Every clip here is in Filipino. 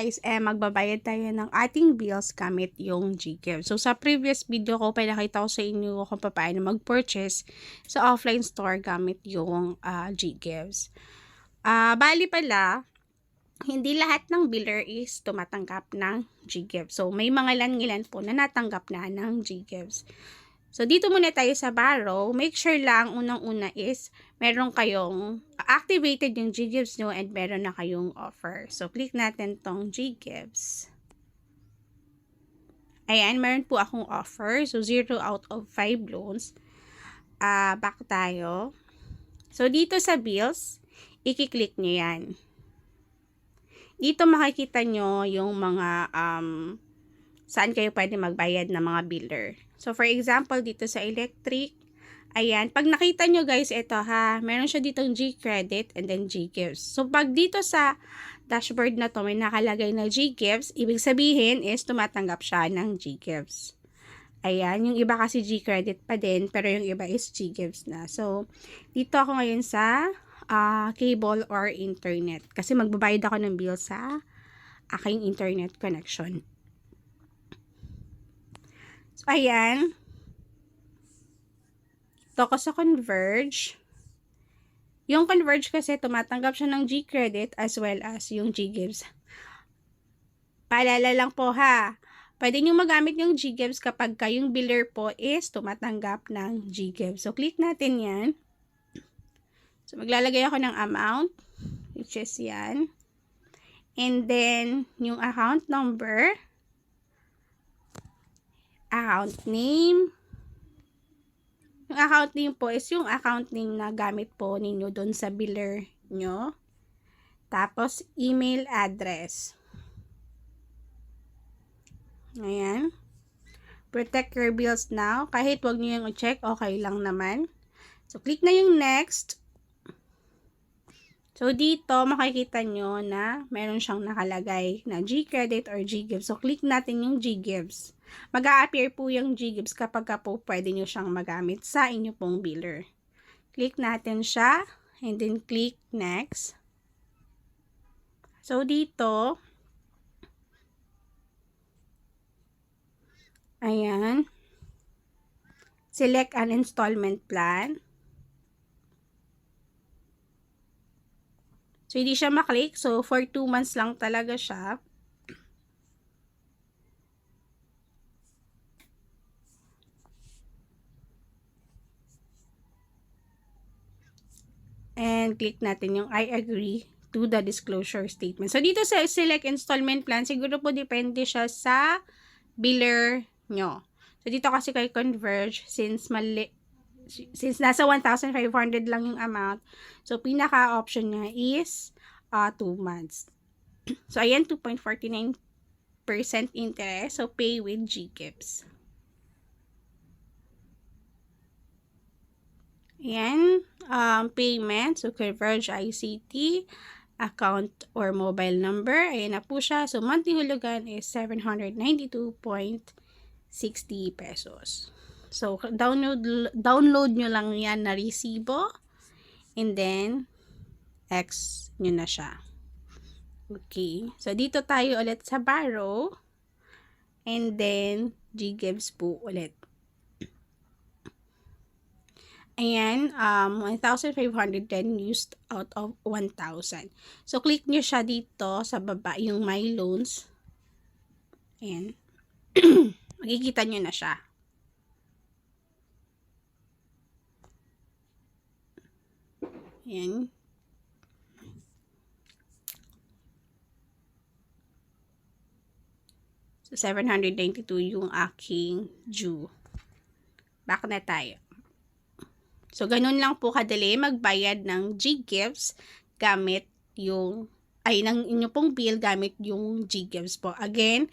guys, magbabayad tayo ng ating bills gamit yung GCash. So, sa previous video ko, pinakita ko sa inyo kung paano mag-purchase sa offline store gamit yung GCash. Bali pala, hindi lahat ng biller is tumatanggap ng GCash. So, may mga ilan po na natanggap na ng GCash. So, dito muna tayo sa Borrow. Make sure lang, unang-una is, meron kayong activated yung GCash nyo and meron na kayong offer. So, click natin tong GCash. Ayan, meron po akong offer. So, 0 out of 5 loans. Back tayo. So, dito sa bills, i-click nyo yan. Dito makikita nyo yung mga saan kayo pwede magbayad ng mga biller. So, for example, dito sa electric, ayan, pag nakita nyo guys, ito ha, meron siya ditong G-Credit and then G-Gives. So, pag dito sa dashboard na to may nakalagay na G-Gives, ibig sabihin is tumatanggap siya ng G-Gives. Ayan, yung iba kasi G-Credit pa din, pero yung iba is G-Gives na. So, dito ako ngayon sa cable or internet. Kasi magbabayad ako ng bill sa aking internet connection. So, ayan. Ito ko sa Converge. Yung Converge kasi tumatanggap siya ng G-Credit as well as yung G-Gives. Paalala lang po ha. Pwede nyo magamit yung G-Gives kapag kayong biller po is tumatanggap ng G-Gives. So, click natin yan. So, maglalagay ako ng amount, which is yan. And then, yung account number, account name. Yung account name po is yung account name na gamit po ninyo doon sa biller nyo. Tapos, email address. Ayan. Protect your bills now. Kahit wag nyo yung check, okay lang naman. So, click na yung next. So, dito, makikita nyo na meron siyang nakalagay na G-Credit or G-Gives. So, click natin yung G-Gives. Mag-a-appear po yung G-Gives kapag po pwede nyo siyang magamit sa inyo pong biller. Click natin siya and then click next. So, dito, ayan, select an installment plan. So, hindi siya maklik. So, for 2 months lang talaga siya. And click natin yung I agree to the disclosure statement. So, dito sa select installment plan, siguro po depende siya sa biller nyo. So, dito kasi kay Converge, since nasa 1,500 lang yung amount, so, pinaka-option niya is 2 months. So, ayan, 2.49% interest. So, pay with GCash. Ayan, payment. So, Converge ICT, account or mobile number. Ayan na po siya. So, monthly hulugan is 792.60 pesos. So, download nyo lang yan na resibo. And then, X nyo na siya. Okay. So, dito tayo ulit sa Borrow. And then, G-Gives po ulit. Ayan, 1,510 used out of 1,000. So, click nyo siya dito sa baba, yung My Loans. Ayan. Makikita nyo na siya. Ayan. So, 792 yung aking due. Back na tayo. So, ganun lang po kadali magbayad ng G-Gives gamit yung, ng inyo pong bill gamit yung G-Gives po. Again,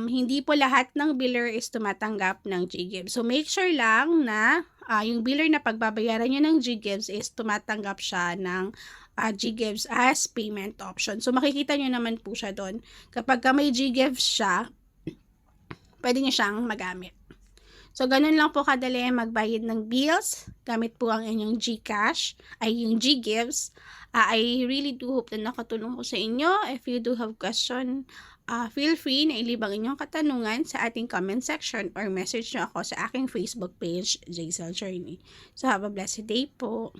hindi po lahat ng biller is tumatanggap ng G-Gives. So, make sure lang na yung biller na pagbabayaran nyo ng G-Gives is tumatanggap siya ng G-Gives as payment option. So, makikita nyo naman po siya doon. Kapag may G-Gives siya, pwede nyo siyang magamit. So, ganun lang po kadali magbayad ng bills. Gamit po ang inyong GCash, ay yung GGives. I really do hope na nakatulong po sa inyo. If you do have question, feel free na ilibang inyong katanungan sa ating comment section or message nyo ako sa aking Facebook page, Jaisal Journey. So, have a blessed day po.